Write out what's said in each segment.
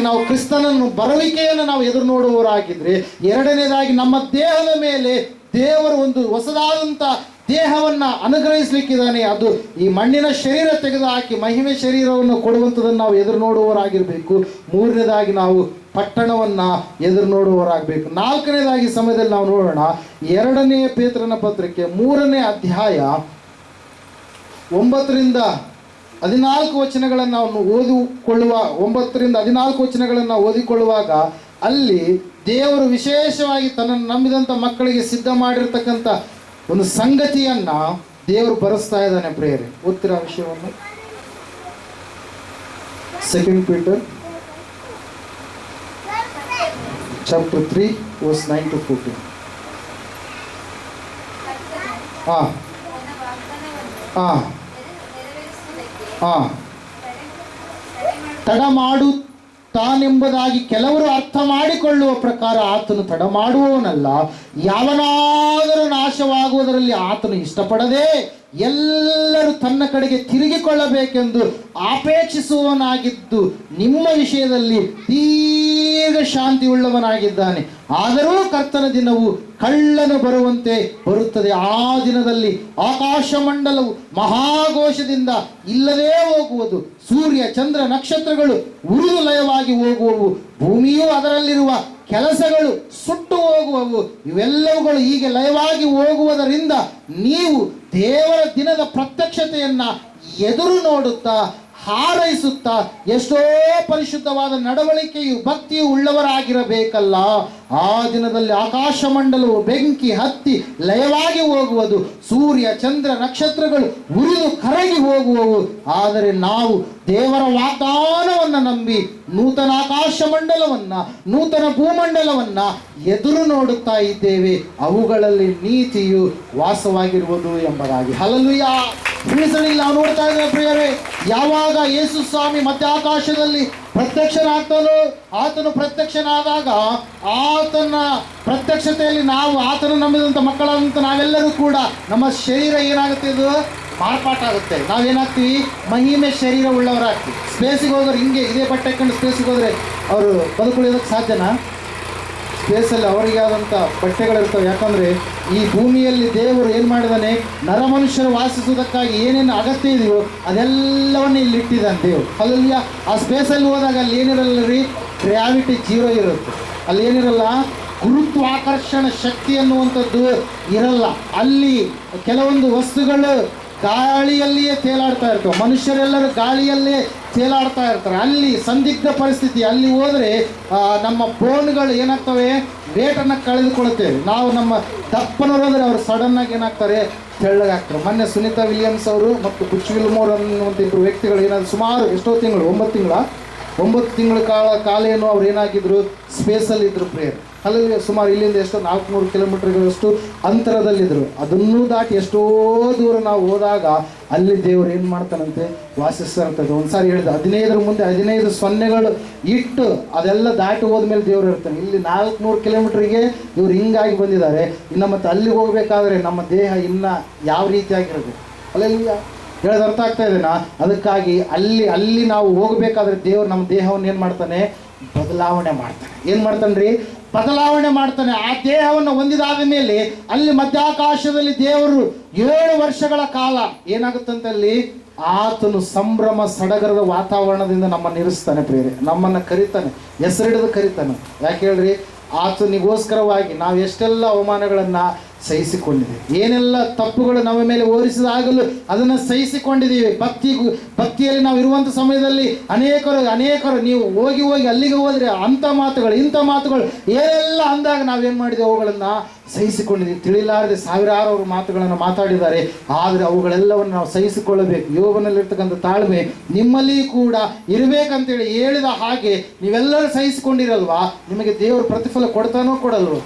ನಾವು ಕ್ರಿಸ್ತನನ್ನು ಬರುವಿಕೆಯನ್ನು ನಾವು ಎದುರು ನೋಡುವವರಾಗಿದ್ರೆ, ಎರಡನೇದಾಗಿ ನಮ್ಮ ದೇಹದ ಮೇಲೆ ದೇವರು ಒಂದು ಹೊಸದಾದಂಥ ದೇಹವನ್ನು ಅನುಗ್ರಹಿಸಲಿಕ್ಕಿದ್ದಾನೆ. ಅದು ಈ ಮಣ್ಣಿನ ಶರೀರ ತೆಗೆದುಹಾಕಿ ಮಹಿಮೆ ಶರೀರವನ್ನು ಕೊಡುವಂಥದ್ದನ್ನು ನಾವು ಎದುರು ನೋಡುವವರಾಗಿರಬೇಕು. ಮೂರನೇದಾಗಿ ನಾವು ಪಟ್ಟಣವನ್ನು ಎದುರು ನೋಡುವವರಾಗಬೇಕು. ನಾಲ್ಕನೇದಾಗಿ ಸಮಯದಲ್ಲಿ ನಾವು ನೋಡೋಣ 2ನೇ ಪೇತ್ರನ ಪತ್ರಿಕೆ 3ನೇ ಅಧ್ಯಾಯ 9ರಿಂದ 14 ವಚನಗಳನ್ನು ನಾವು ಓದಿಕೊಳ್ಳುವ 9ರಿಂದ 14 ವಚನಗಳನ್ನು ಓದಿಕೊಳ್ಳುವಾಗ ಅಲ್ಲಿ ದೇವರು ವಿಶೇಷವಾಗಿ ತನ್ನನ್ನು ನಂಬಿದಂಥ ಮಕ್ಕಳಿಗೆ ಸಿದ್ಧ ಮಾಡಿರ್ತಕ್ಕಂಥ ಒಂದು ಸಂಗತಿಯನ್ನ ದೇವರು ಬರೆಸ್ತಾ ಇದ್ದಾನೆ. ಪ್ರೇರೆ ಓದ್ತಿರೋ ವಿಷಯವನ್ನು 2 Peter chapter 3 verse 9 to 14. ತಡ ಮಾಡುತ್ತಾನೆಂಬುದಾಗಿ ಕೆಲವರು ಅರ್ಥ ಮಾಡಿಕೊಳ್ಳುವ ಪ್ರಕಾರ ಆತನು ತಡ ಮಾಡುವವನಲ್ಲ, ಯಾವನಾದರೂ ನಾಶವಾಗುವುದರಲ್ಲಿ ಆತನು ಇಷ್ಟಪಡದೆ ಎಲ್ಲರೂ ತನ್ನ ಕಡೆಗೆ ತಿರುಗಿಕೊಳ್ಳಬೇಕೆಂದು ಅಪೇಕ್ಷಿಸುವವನಾಗಿದ್ದು ನಿಮ್ಮ ವಿಷಯದಲ್ಲಿ ದೀರ್ಘ ಶಾಂತಿ ಉಳ್ಳವನಾಗಿದ್ದಾನೆ. ಆದರೂ ಕರ್ತನ ದಿನವು ಕಳ್ಳನು ಬರುವಂತೆ ಬರುತ್ತದೆ. ಆ ದಿನದಲ್ಲಿ ಆಕಾಶ ಮಂಡಲವು ಮಹಾಘೋಷದಿಂದ ಇಲ್ಲದೇ ಹೋಗುವುದು, ಸೂರ್ಯ ಚಂದ್ರ ನಕ್ಷತ್ರಗಳು ಉರಿದು ಲಯವಾಗಿ ಹೋಗುವವು, ಭೂಮಿಯು ಅದರಲ್ಲಿರುವ ಕೆಲಸಗಳು ಸುಟ್ಟು ಹೋಗುವವು. ಇವೆಲ್ಲವುಗಳು ಹೀಗೆ ಲಯವಾಗಿ ಹೋಗುವುದರಿಂದ ನೀವು ದೇವರ ದಿನದ ಪ್ರತ್ಯಕ್ಷತೆಯನ್ನ ಎದುರು ನೋಡುತ್ತಾ ಹಾರೈಸುತ್ತಾ ಎಷ್ಟೋ ಪರಿಶುದ್ಧವಾದ ನಡವಳಿಕೆಯು ಭಕ್ತಿಯು ಉಳ್ಳವರಾಗಿರಬೇಕಲ್ಲ. ಆ ದಿನದಲ್ಲಿ ಆಕಾಶ ಮಂಡಲವು ಬೆಂಕಿ ಹತ್ತಿ ಲಯವಾಗಿ ಹೋಗುವುದು, ಸೂರ್ಯ ಚಂದ್ರ ನಕ್ಷತ್ರಗಳು ಉರಿದು ಕರಗಿ ಹೋಗುವವು. ಆದರೆ ನಾವು ದೇವರ ವಾಗ್ದಾನವನ್ನು ನಂಬಿ ನೂತನ ಆಕಾಶ ಮಂಡಲವನ್ನ ನೂತನ ಭೂಮಂಡಲವನ್ನ ಎದುರು ನೋಡುತ್ತಾ ಇದ್ದೇವೆ, ಅವುಗಳಲ್ಲಿ ನೀತಿಯು ವಾಸವಾಗಿರುವುದು ಎಂಬುದಾಗಿ. ಹಲ್ಲೆಲೂಯಾ. ನಾವು ನೋಡ್ತಾ ಇದ್ದೇವೆ ಪ್ರಿಯರೇ, ಯಾವಾಗ ಯೇಸು ಸ್ವಾಮಿ ಮಧ್ಯಾಕಾಶದಲ್ಲಿ ಪ್ರತ್ಯಕ್ಷನಾಗ್ತಾನೋ, ಆತನು ಪ್ರತ್ಯಕ್ಷನಾದಾಗ ಆತನ ಪ್ರತ್ಯಕ್ಷತೆಯಲ್ಲಿ ನಾವು ಆತನು ನಂಬಿದಂಥ ಮಕ್ಕಳಂತ ನಾವೆಲ್ಲರೂ ಕೂಡ ನಮ್ಮ ಶರೀರ ಏನಾಗುತ್ತೆ, ಇದು ಮಾರ್ಪಾಟಾಗುತ್ತೆ. ನಾವೇನಾಗ್ತೀವಿ, ಮಹಿಮೆ ಶರೀರ ಉಳ್ಳವರಾಗ್ತೀವಿ. ಸ್ಪೇಸಿಗೆ ಹೋದ್ರೆ ಹಿಂಗೆ ಇದೇ ಬಟ್ಟೆ ಹಾಕೊಂಡು ಸ್ಪೇಸಿಗೆ ಹೋದರೆ ಅವರು ಬದುಕುಳಿಯೋದಕ್ಕೆ ಸಾಧ್ಯನಾ? ಸ್ಪೇಸಲ್ಲಿ ಅವರಿಗೆ ಆದಂಥ ಬಟ್ಟೆಗಳಿರ್ತವೆ. ಯಾಕಂದರೆ ಈ ಭೂಮಿಯಲ್ಲಿ ದೇವರು ಏನು ಮಾಡಿದಾನೆ, ನರಮನುಷ್ಯರು ವಾಸಿಸುವುದಕ್ಕಾಗಿ ಏನೇನು ಅಗತ್ಯ ಇದೆಯೋ ಅದೆಲ್ಲವನ್ನು ಇಲ್ಲಿ ಇಟ್ಟಿದ್ದಾನೆ ದೇವರು. ಅಲ್ಲಿ ಆ ಸ್ಪೇಸಲ್ಲಿ ಹೋದಾಗ ಅಲ್ಲಿ ಏನಿರಲ್ಲ ರೀ, ಗ್ರಾವಿಟಿ 0 ಇರುತ್ತೆ. ಅಲ್ಲಿ ಏನಿರಲ್ಲ, ಗುರುತ್ವಾಕರ್ಷಣ ಶಕ್ತಿ ಅನ್ನುವಂಥದ್ದು ಇರಲ್ಲ. ಅಲ್ಲಿ ಕೆಲವೊಂದು ವಸ್ತುಗಳು ಗಾಳಿಯಲ್ಲಿಯೇ ತೇಲಾಡ್ತಾ ಇರ್ತವೆ, ಮನುಷ್ಯರೆಲ್ಲರೂ ಗಾಳಿಯಲ್ಲೇ ತೇಲಾಡ್ತಾ ಇರ್ತಾರೆ. ಅಲ್ಲಿ ಸಂದಿಗ್ಧ ಪರಿಸ್ಥಿತಿ, ಅಲ್ಲಿ ಹೋದರೆ ನಮ್ಮ ಬೋನ್ಗಳು ಏನಾಗ್ತವೆ, ವೇಟನ್ನು ಕಳೆದುಕೊಳ್ಳುತ್ತೇವೆ. ನಾವು ನಮ್ಮ ದಪ್ಪನವರಾದರೆ ಅವರು ಸಡನ್ನಾಗಿ ಏನಾಗ್ತಾರೆ, ತೆಳ್ಳಗಾಗ್ತಾರೆ. ಮೊನ್ನೆ ಸುನೀತಾ ವಿಲಿಯಮ್ಸ್ ಅವರು ಮತ್ತು ಬುಚ್ ವಿಲ್ಮೋರ್ ಅನ್ನುವಂಥ ಇಬ್ಬರು ವ್ಯಕ್ತಿಗಳು ಏನಾದ್ರು ಸುಮಾರು ಎಷ್ಟೋ ತಿಂಗಳು 9 ತಿಂಗಳ ಕಾಲ ಏನು ಅವ್ರು ಏನಾಗಿದ್ರು, ಸ್ಪೇಸಲ್ಲಿ ಇದ್ರು ಪ್ರೇಯರ್. ಅಲ್ಲಿ ಸುಮಾರು ಇಲ್ಲಿಂದ ಎಷ್ಟೋ 400 ಕಿಲೋಮೀಟರ್ಗಳಷ್ಟು ಅಂತರದಲ್ಲಿದ್ದರು. ಅದನ್ನೂ ದಾಟಿ ಎಷ್ಟೋ ದೂರ ನಾವು ಹೋದಾಗ ಅಲ್ಲಿ ದೇವರು ಏನು ಮಾಡ್ತಾನಂತೆ, ವಾಸಿಸ್ತಿರ್ತದೆ. ಒಂದ್ಸಾರಿ ಹೇಳಿದ 15 ಮುಂದೆ 15 ಸೊನ್ನೆಗಳು ಇಟ್ಟು ಅದೆಲ್ಲ ದಾಟಿ ಹೋದ್ಮೇಲೆ ದೇವರು ಇರ್ತಾನೆ. ಇಲ್ಲಿ 400 ಕಿಲೋಮೀಟ್ರಿಗೆ ಇವ್ರು ಹಿಂಗಾಗಿ ಬಂದಿದ್ದಾರೆ. ಇನ್ನು ಮತ್ತೆ ಅಲ್ಲಿಗೆ ಹೋಗ್ಬೇಕಾದ್ರೆ ನಮ್ಮ ದೇಹ ಇನ್ನು ಯಾವ ರೀತಿಯಾಗಿರಬೇಕು, ಅಲ್ಲಿ ಹೇಳೋದು ಅರ್ಥ ಆಗ್ತಾ ಇದೆನಾ? ಅದಕ್ಕಾಗಿ ಅಲ್ಲಿ ನಾವು ಹೋಗಬೇಕಾದ್ರೆ ದೇವರು ನಮ್ಮ ದೇಹವನ್ನು ಏನು ಮಾಡ್ತಾನೆ, ಬದಲಾವಣೆ ಮಾಡ್ತಾನೆ. ಏನು ಮಾಡ್ತಾನೆ ರೀ, ಬದಲಾವಣೆ ಮಾಡ್ತಾನೆ. ಆ ದೇಹವನ್ನು ಹೊಂದಿದಾದ ಮೇಲೆ ಅಲ್ಲಿ ಮಧ್ಯಾಕಾಶದಲ್ಲಿ ದೇವರು 7 ವರ್ಷಗಳ ಕಾಲ ಏನಾಗುತ್ತಂತಲ್ಲಿ ಆತನು ಸಂಭ್ರಮ ಸಡಗರದ ವಾತಾವರಣದಿಂದ ನಮ್ಮನ್ನು ಇರಿಸ್ತಾನೆ ಪ್ರೇರೆ. ನಮ್ಮನ್ನು ಕರಿತಾನೆ, ಹೆಸರಿಡಿದು ಕರಿತಾನೆ. ಯಾಕೆ ಹೇಳ್ರಿ, ಆತನಿಗೋಸ್ಕರವಾಗಿ ನಾವು ಎಷ್ಟೆಲ್ಲ ಅವಮಾನಗಳನ್ನು ಸಹಿಸಿಕೊಂಡಿದ್ದೀವಿ, ಏನೆಲ್ಲ ತಪ್ಪುಗಳು ನಮ್ಮ ಮೇಲೆ ಓರಿಸಿದಾಗಲೂ ಅದನ್ನು ಸಹಿಸಿಕೊಂಡಿದ್ದೀವಿ. ಭಕ್ತಿಯಲ್ಲಿ ನಾವು ಇರುವಂಥ ಸಮಯದಲ್ಲಿ ಅನೇಕರು ನೀವು ಹೋಗಿ ಅಲ್ಲಿಗೆ ಹೋದರೆ ಅಂಥ ಮಾತುಗಳು ಇಂಥ ಮಾತುಗಳು ಏನೆಲ್ಲ ಅಂದಾಗ ನಾವೇನು ಮಾಡಿದ್ದೇವೆ, ಅವುಗಳನ್ನು ಸಹಿಸಿಕೊಂಡಿದ್ದೀವಿ. ತಿಳಿಲಾರದೆ ಸಾವಿರಾರು ಅವರು ಮಾತುಗಳನ್ನು ಮಾತಾಡಿದ್ದಾರೆ, ಆದರೆ ಅವುಗಳೆಲ್ಲವನ್ನು ನಾವು ಸಹಿಸಿಕೊಳ್ಳಬೇಕು. ಯೋಬನಲ್ಲಿರ್ತಕ್ಕಂಥ ತಾಳ್ಮೆ ನಿಮ್ಮಲ್ಲಿ ಕೂಡ ಇರಬೇಕಂತೇಳಿ ಹೇಳಿದ ಹಾಗೆ ನೀವೆಲ್ಲರೂ ಸಹಿಸಿಕೊಂಡಿರಲ್ವಾ, ನಿಮಗೆ ದೇವರು ಪ್ರತಿಫಲ ಕೊಡ್ತಾನೋ ಕೊಡಲ್ವೋ?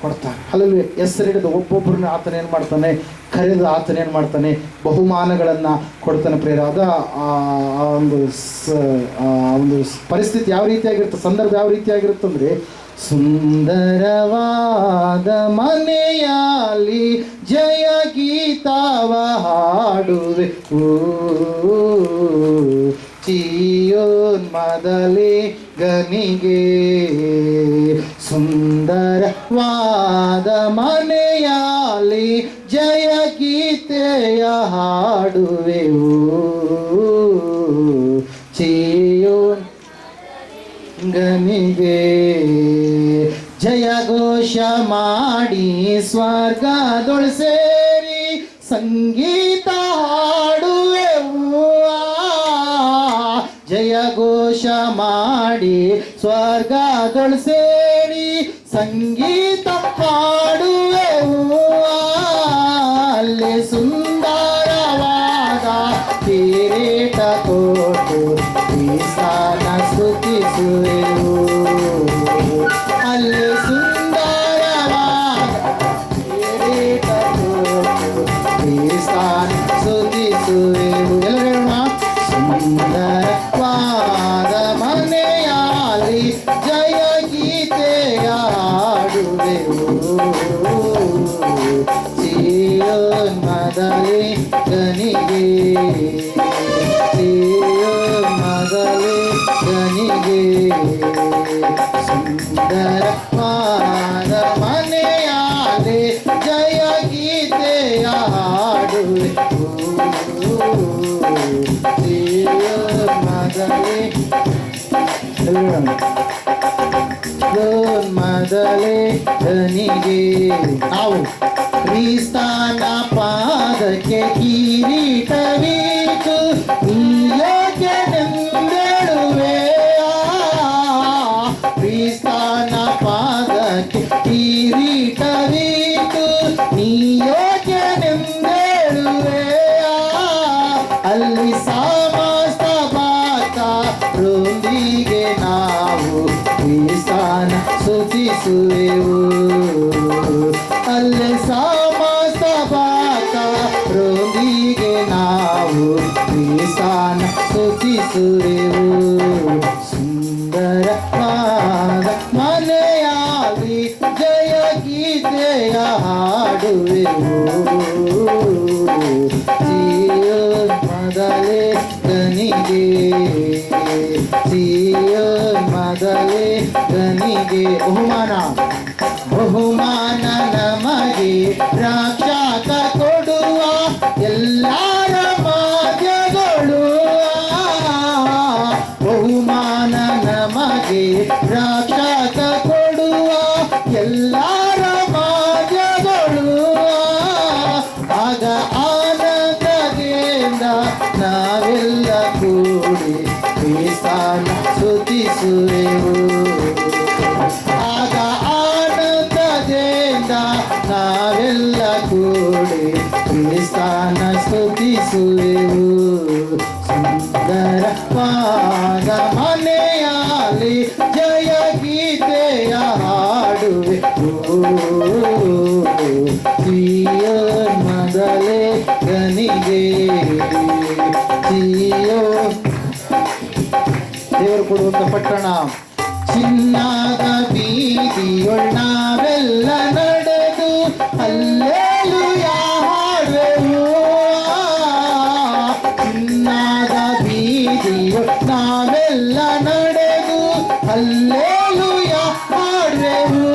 ಕೊಡ್ತಾನೆ. ಅಲ್ಲಿ ಹೆಸರಿಡಿದ ಒಬ್ಬೊಬ್ಬರನ್ನ ಆತನ ಏನು ಮಾಡ್ತಾನೆ, ಕರೆದು ಆತನ ಏನು ಮಾಡ್ತಾನೆ, ಬಹುಮಾನಗಳನ್ನು ಕೊಡ್ತಾನೆ ಪ್ರೇರ. ಅದ ಒಂದು ಪರಿಸ್ಥಿತಿ ಯಾವ ರೀತಿಯಾಗಿರುತ್ತೆ, ಸಂದರ್ಭ ಯಾವ ರೀತಿಯಾಗಿರುತ್ತಂದರೆ, ಸುಂದರವಾದ ಮನೆಯಲ್ಲಿ ಜಯ ಗೀತಾವ ಹಾಡುವೆ, ಚೀಯೋನ್ ಮೊದಲೇ ಗನಿಗೆ ಸುಂದರವಾದ ಮನೆಯಲ್ಲಿ ಜಯ ಗೀತೆಯ ಹಾಡುವೆವು ಚೀಯೋನ್ ಗನಿಗೆ ಜಯ ಘೋಷ ಮಾಡಿ ಸ್ವರ್ಗದೊಳು ಸೇರಿ ಸಂಗೀತ ಹಾಡುವೆವು ಜಯ ಘೋಷ ಮಾಡಿ ಸ್ವರ್ಗದೊಳು ಸೇರಿ ಸಂಗೀತ ಹಾಡುವೆವು ಅಲ್ಲಿ ಸುಂದರವಾದ ಕಿರೀಟ ಕೊಟ್ಟು ಕ್ರಿಸ್ತನ ಸ್ತುತಿಸುವೆವು ಅಲ್ಲಿ ಸುಂದರವಾದ ಕಿರೀಟ ಕೊಟ್ಟು ಕ್ರಿಸ್ತನ ಸ್ತುತಿಸುವೆವು ಎಲ್ಲರೂ ಸುಂದರವಾದ ಮನೆಯಲ್ಲಿ ಜಯ ಗೀತೆಯ ಹಾಡುವೆವು ಚೀಯೋನ್ ಮೊದಲೇ ಗನಿಗೆ ಚೀಯೋನ್ ಮೊದಲೇ ಗನಿಗೆ ಸುಂದರವಾದ ಮನೆಯಲ್ಲಿ ಜಯ ಗೀತೆಯ ಹಾಡುವೆವು ಚೀಯೋನ್ ಮೊದಲೇ ಗನಿಗೆ ನಾವು ಕ್ರಿಸ್ತನ ಪಾದಕ್ಕೆ ಕಿರೀಟವಿಟ್ಟು ನೀಯೋಗ್ಯನೆಂದೇಳುವೆ ಕ್ರಿಸ್ತನ ಪಾದಕ್ಕೆ ಕಿರೀಟವಿಟ್ಟು ನೀಯೋಗ್ಯನೆಂದೇಳುವೆ ಅಲ್ಲಿ ಸಮಸ್ತ ಭಕ್ತರೊಂದಿಗೆ ನಾವು ಕ್ರಿಸ್ತನ ಸ್ತುತಿಸುವೆವು ಅಲ್ಲಿ ಸಮಸ್ತ ಭಕ್ತರೊಂದಿಗೆ ನಾವು ಕ್ರಿಸ್ತನ ಸ್ತುತಿಸುವೆವು ಸುಂದರವಾದ ಮನೆಯಲ್ಲಿ ಜಯ ಗೀತೆಯ ಹಾಡುವೆವು ಚೀಯೋನ್ ಮೊದಲೇ ಗನಿಗೆ ಚೀಯೋನ್ ಮೊದಲೇ ಗನಿಗೆ ಬಹುಮಾನ ನಮಗೆ ರಕ್ಷಕ ಕೊಡುವ ಎಲ್ಲರ ಮಾಧ್ಯಗಳು ಬಹುಮಾನ ನಮಗೆ ರಕ್ಷಕ ಕೊಡುವ ಎಲ್ಲರ ಮಾಧ್ಯಗಳು ಆಗ ಆನಂದದಿಂದ ನಾವೆಲ್ಲ ಕೂಡಿ ಕ್ರಿಸ್ತನ ಸ್ತುತಿಸುವೆವು ಆಗ ಆನಂದದಿಂದ ನಾವೆಲ್ಲ ಕೂಡಿ ಕ್ರಿಸ್ತನ ಸ್ತುತಿಸುವೆವು ಸುಂದರವಾದ ಮನೆಯಲ್ಲಿ ಜಯ ಗೀತೆಯ ಹಾಡುವೆವು ಚೀಯೋನ್ ಮೊದಲೇ ಗನಿಗೆ ಚೀಯೋನ್ ದೇವರು ಕೊಡುವಂತ ಪಟ್ಟಣ ಚಿನ್ನದ ಬೀದಿಯೊಳ್ ನಾವೆಲ್ಲ ನಡೆದು ಹಲ್ಲೆಲೂಯಾ ಹಾಡುವೆವು ಚಿನ್ನದ ಬೀದಿಯೊಳ್ ನಾವೆಲ್ಲ ನಡೆದು ಹಲ್ಲೆಲೂಯಾ ಹಾಡುವೆವು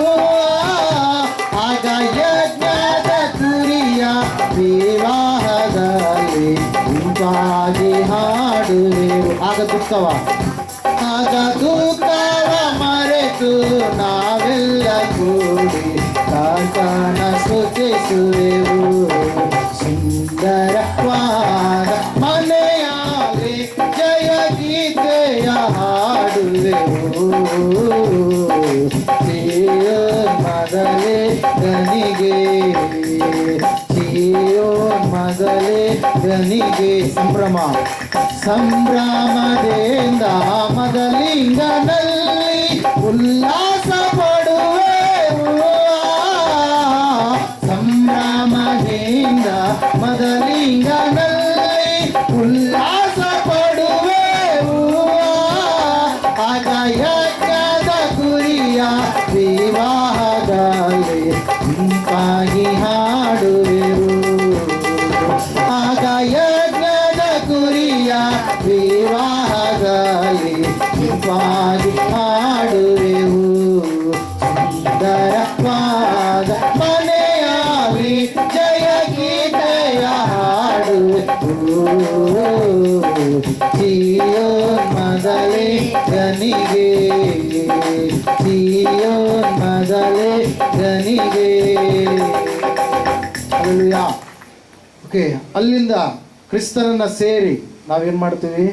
ಆಗ ಯಜ್ಞದ ಕುರಿಯ ವಿವಾಹದಲ್ಲಿ ಗುಂಪಾಗಿ ಹಾಡುವೆವು ಆಗ ದುಃಖವ ಮರೆತು ನಾವೆಲ್ಲ ಕೂಡಿ ಕರ್ತನ ಸ್ತುತಿಸುವೆವು ಸುಂದರವಾದ ಮನೆಯಲ್ಲಿ ಜಯ ಗೀತೆಯ ಹಾಡುವೆವು ಚೀಯೋನ್ ಮೊದಲೇ ಗನಿಗೆ ಚೀಯೋನ್ ಮೊದಲೇ ಗನಿಗೆ ಸಂಭ್ರಮದಿಂದ ಮದಲಿಂಗನಲ್ಲಿ ಉಲ್ಲಾಸ ಪಡುವೆವು ಸಂಭ್ರಮದಿಂದ ಮದಲಿಂಗನಲ್ಲಿ ಉಲ್ಲಾಸ ಪಡುವೆವು ಆಗ ಯಜ್ಞದ ಕುರಿಯ ವಿವಾಹದಲ್ಲಿ ಗುಂಪಾಗಿ ಹಾಡುವೆವು ಆಗ ಯಜ್ಞದ ಕುರಿಯ ವಿವಾಹದಲ್ಲಿ ವಾಗಿ ಹಾಡುವೆವು. ಸುಂದರವಾದ ಮನೆಯಲ್ಲಿ ಜಯ ಗೀತೆಯ ಹಾಡುವೆವು. ಸಿಯೋನ್ ಮೊದಲೇ ಗನಿಗೆ, ಸಿಯೋನ್ ಮೊದಲೇ ಗನಿಗೆ. ಓಕೆ, ಅಲ್ಲಿಂದ ಕ್ರಿಸ್ತನನ್ನ ಸೇರಿ ನಾವೇನ್ ಮಾಡ್ತೀವಿ?